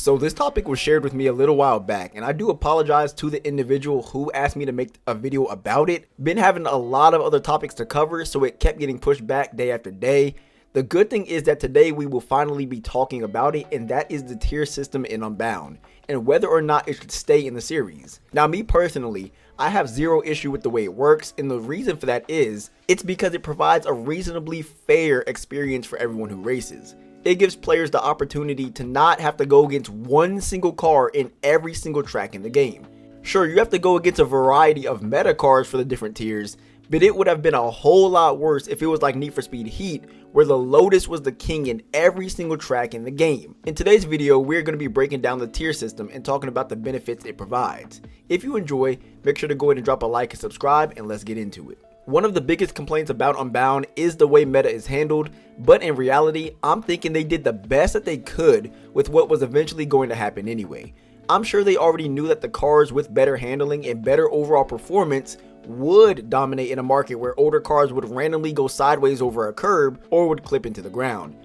So this topic was shared with me a little while back, and I do apologize to the individual who asked me to make a video about it. Been having a lot of other topics to cover, so it kept getting pushed back day after day. The good thing is that today we will finally be talking about it, and that is the tier system in Unbound, and whether or not it should stay in the series. Now, me personally, I have zero issue with the way it works, and the reason for that is, it's because it provides a reasonably fair experience for everyone who races. It gives players the opportunity to not have to go against one single car in every single track in the game. Sure, you have to go against a variety of meta cars for the different tiers, but it would have been a whole lot worse if it was like Need for Speed Heat, where the Lotus was the king in every single track in the game. In today's video, we're going to be breaking down the tier system and talking about the benefits it provides. If you enjoy, make sure to go ahead and drop a like and subscribe, and let's get into it. One of the biggest complaints about Unbound is the way meta is handled, but in reality, I'm thinking they did the best that they could with what was eventually going to happen anyway. I'm sure they already knew that the cars with better handling and better overall performance would dominate in a market where older cars would randomly go sideways over a curb or would clip into the ground.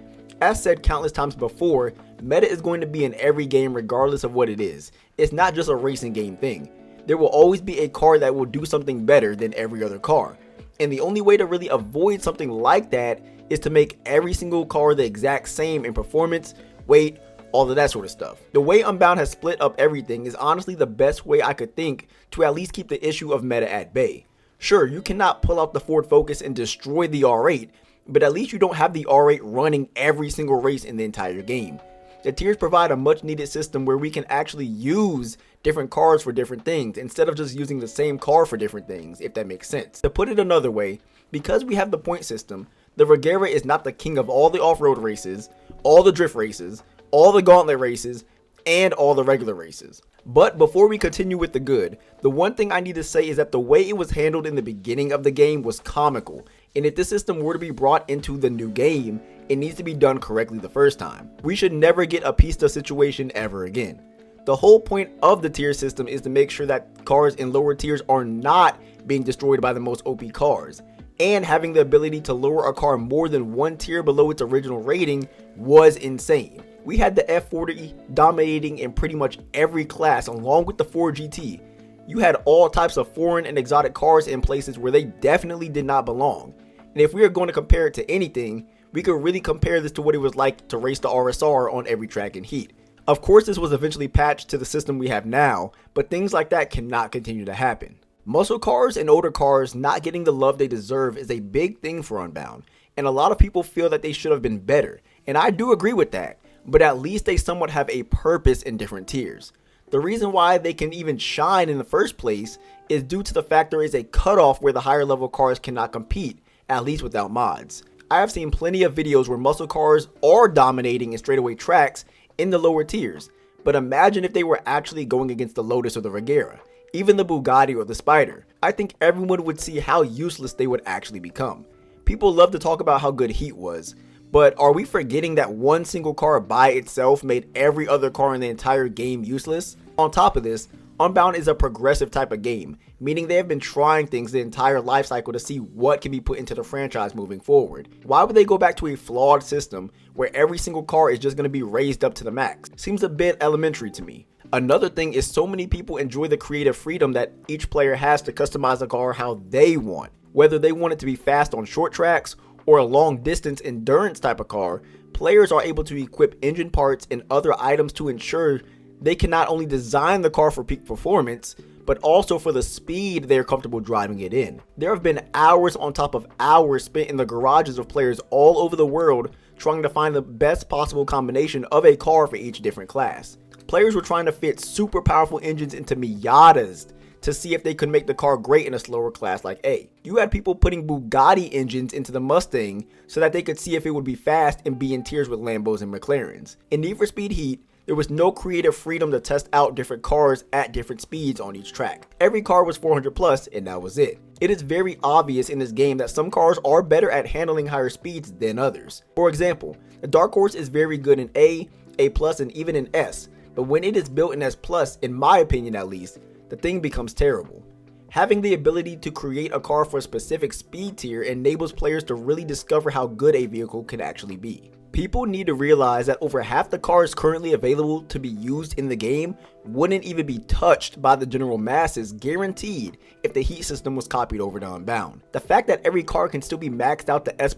As said countless times before, meta is going to be in every game regardless of what it is. It's not just a racing game thing. There will always be a car that will do something better than every other car. And the only way to really avoid something like that is to make every single car the exact same in performance, weight, all of that sort of stuff. The way Unbound has split up everything is honestly the best way I could think to at least keep the issue of meta at bay. Sure, you cannot pull out the Ford Focus and destroy the R8, but at least you don't have the R8 running every single race in the entire game. The tiers provide a much needed system where we can actually use different cars for different things instead of just using the same car for different things, if that makes sense. To put it another way, because we have the point system, the Regera is not the king of all the off-road races, all the drift races, all the gauntlet races, and all the regular races. But before we continue with the good, the one thing I need to say is that the way it was handled in the beginning of the game was comical, and if this system were to be brought into the new game, it needs to be done correctly the first time. We should never get a pista situation ever again. The whole point of the tier system is to make sure that cars in lower tiers are not being destroyed by the most OP cars, and having the ability to lower a car more than one tier below its original rating was insane. We had the F40 dominating in pretty much every class along with the Ford GT. You had all types of foreign and exotic cars in places where they definitely did not belong. And if we are going to compare it to anything, we could really compare this to what it was like to race the RSR on every track in Heat. Of course, this was eventually patched to the system we have now, but things like that cannot continue to happen. Muscle cars and older cars not getting the love they deserve is a big thing for Unbound, and a lot of people feel that they should have been better, and I do agree with that, but at least they somewhat have a purpose in different tiers. The reason why they can even shine in the first place is due to the fact there is a cutoff where the higher level cars cannot compete, at least without mods. I have seen plenty of videos where muscle cars are dominating in straightaway tracks in the lower tiers, but imagine if they were actually going against the Lotus or the Regera, even the Bugatti or the Spider. I think everyone would see how useless they would actually become. People love to talk about how good Heat was, but are we forgetting that one single car by itself made every other car in the entire game useless? On top of this, Unbound is a progressive type of game, meaning they have been trying things the entire life cycle to see what can be put into the franchise moving forward. Why would they go back to a flawed system where every single car is just going to be raised up to the max? Seems a bit elementary to me. Another thing is so many people enjoy the creative freedom that each player has to customize the car how they want. Whether they want it to be fast on short tracks or a long distance endurance type of car, players are able to equip engine parts and other items to ensure they can not only design the car for peak performance, but also for the speed they are comfortable driving it in. There have been hours on top of hours spent in the garages of players all over the world trying to find the best possible combination of a car for each different class. Players were trying to fit super powerful engines into Miatas to see if they could make the car great in a slower class like A. You had people putting Bugatti engines into the Mustang so that they could see if it would be fast and be in tiers with Lambos and McLarens. In Need for Speed Heat, there was no creative freedom to test out different cars at different speeds on each track. Every car was 400 plus and that was it. It is very obvious in this game that some cars are better at handling higher speeds than others. For example, the Dark Horse is very good in A plus and even in S, but when it is built in S plus, in my opinion at least, the thing becomes terrible. Having the ability to create a car for a specific speed tier enables players to really discover how good a vehicle can actually be. People need to realize that over half the cars currently available to be used in the game wouldn't even be touched by the general masses, guaranteed, if the heat system was copied over to Unbound. The fact that every car can still be maxed out to S+,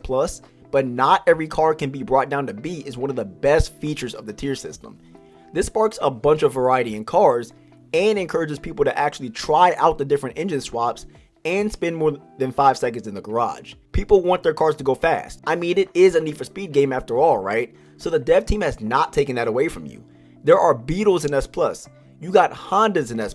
but not every car can be brought down to B is one of the best features of the tier system. This sparks a bunch of variety in cars and encourages people to actually try out the different engine swaps and spend more than 5 seconds in the garage. People want their cars to go fast. I mean, it is a Need for Speed game after all, right? So the dev team has not taken that away from you. There are Beetles in S+, you got Hondas in S+.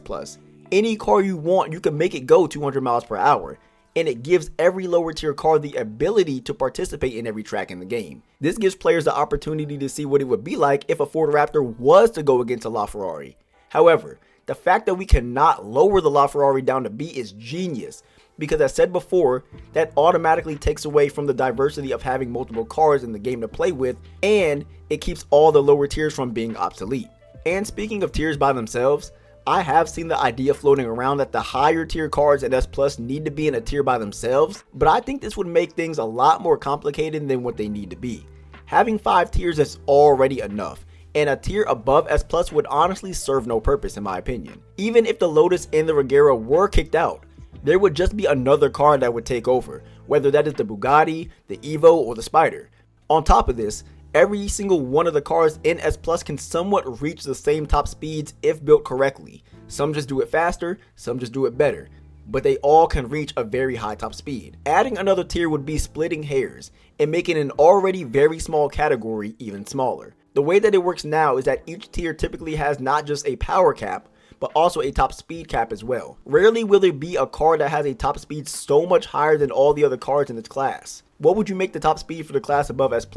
Any car you want, you can make it go 200 miles per hour. And it gives every lower tier car the ability to participate in every track in the game. This gives players the opportunity to see what it would be like if a Ford Raptor was to go against a LaFerrari. However, the fact that we cannot lower the LaFerrari down to B is genius, because as said before, that automatically takes away from the diversity of having multiple cars in the game to play with, and it keeps all the lower tiers from being obsolete. And speaking of tiers by themselves, I have seen the idea floating around that the higher tier cars in S+ need to be in a tier by themselves, but I think this would make things a lot more complicated than what they need to be. Having 5 tiers is already enough, and a tier above S+ would honestly serve no purpose in my opinion. Even if the Lotus and the Regera were kicked out, there would just be another car that would take over, whether that is the Bugatti, the Evo, or the Spider. On top of this, every single one of the cars in S+ can somewhat reach the same top speeds if built correctly. Some just do it faster, some just do it better, but they all can reach a very high top speed. Adding another tier would be splitting hairs and making an already very small category even smaller. The way that it works now is that each tier typically has not just a power cap, but also a top speed cap as well. Rarely will there be a car that has a top speed so much higher than all the other cars in its class. What would you make the top speed for the class above S+?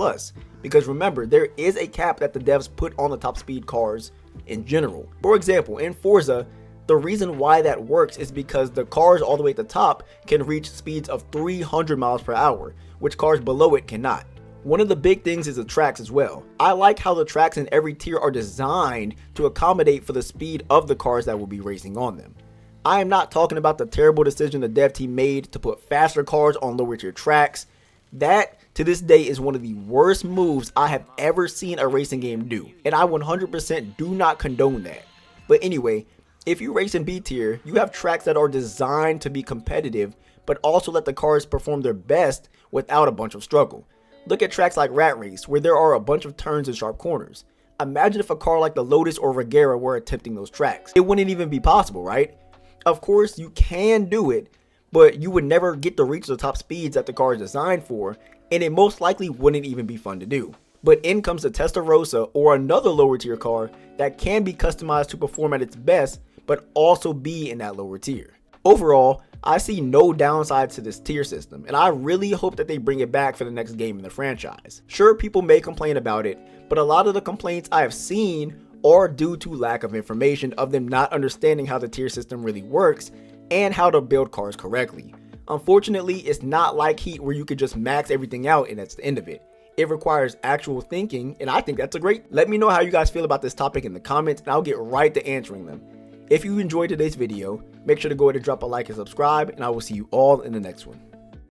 Because remember, there is a cap that the devs put on the top speed cars in general. For example, in Forza, the reason why that works is because the cars all the way at the top can reach speeds of 300 miles per hour, which cars below it cannot. One of the big things is the tracks as well. I like how the tracks in every tier are designed to accommodate for the speed of the cars that will be racing on them. I am not talking about the terrible decision the dev team made to put faster cars on lower tier tracks. That, to this day, is one of the worst moves I have ever seen a racing game do, and I 100% do not condone that. But anyway, if you race in B tier, you have tracks that are designed to be competitive, but also let the cars perform their best without a bunch of struggle. Look at tracks like Rat Race, where there are a bunch of turns and sharp corners. Imagine if a car like the Lotus or Regera were attempting those tracks. It wouldn't even be possible, right? Of course, you can do it, but you would never get to reach the top speeds that the car is designed for, and it most likely wouldn't even be fun to do. But in comes the Testarossa or another lower tier car that can be customized to perform at its best, but also be in that lower tier. Overall, I see no downsides to this tier system, and I really hope that they bring it back for the next game in the franchise. Sure, people may complain about it, but a lot of the complaints I have seen are due to lack of information, of them not understanding how the tier system really works and how to build cars correctly. Unfortunately, it's not like Heat where you could just max everything out and that's the end of it. It requires actual thinking, and I think that's a great. Let me know how you guys feel about this topic in the comments, and I'll get right to answering them. If you enjoyed today's video, make sure to go ahead and drop a like and subscribe, and I will see you all in the next one.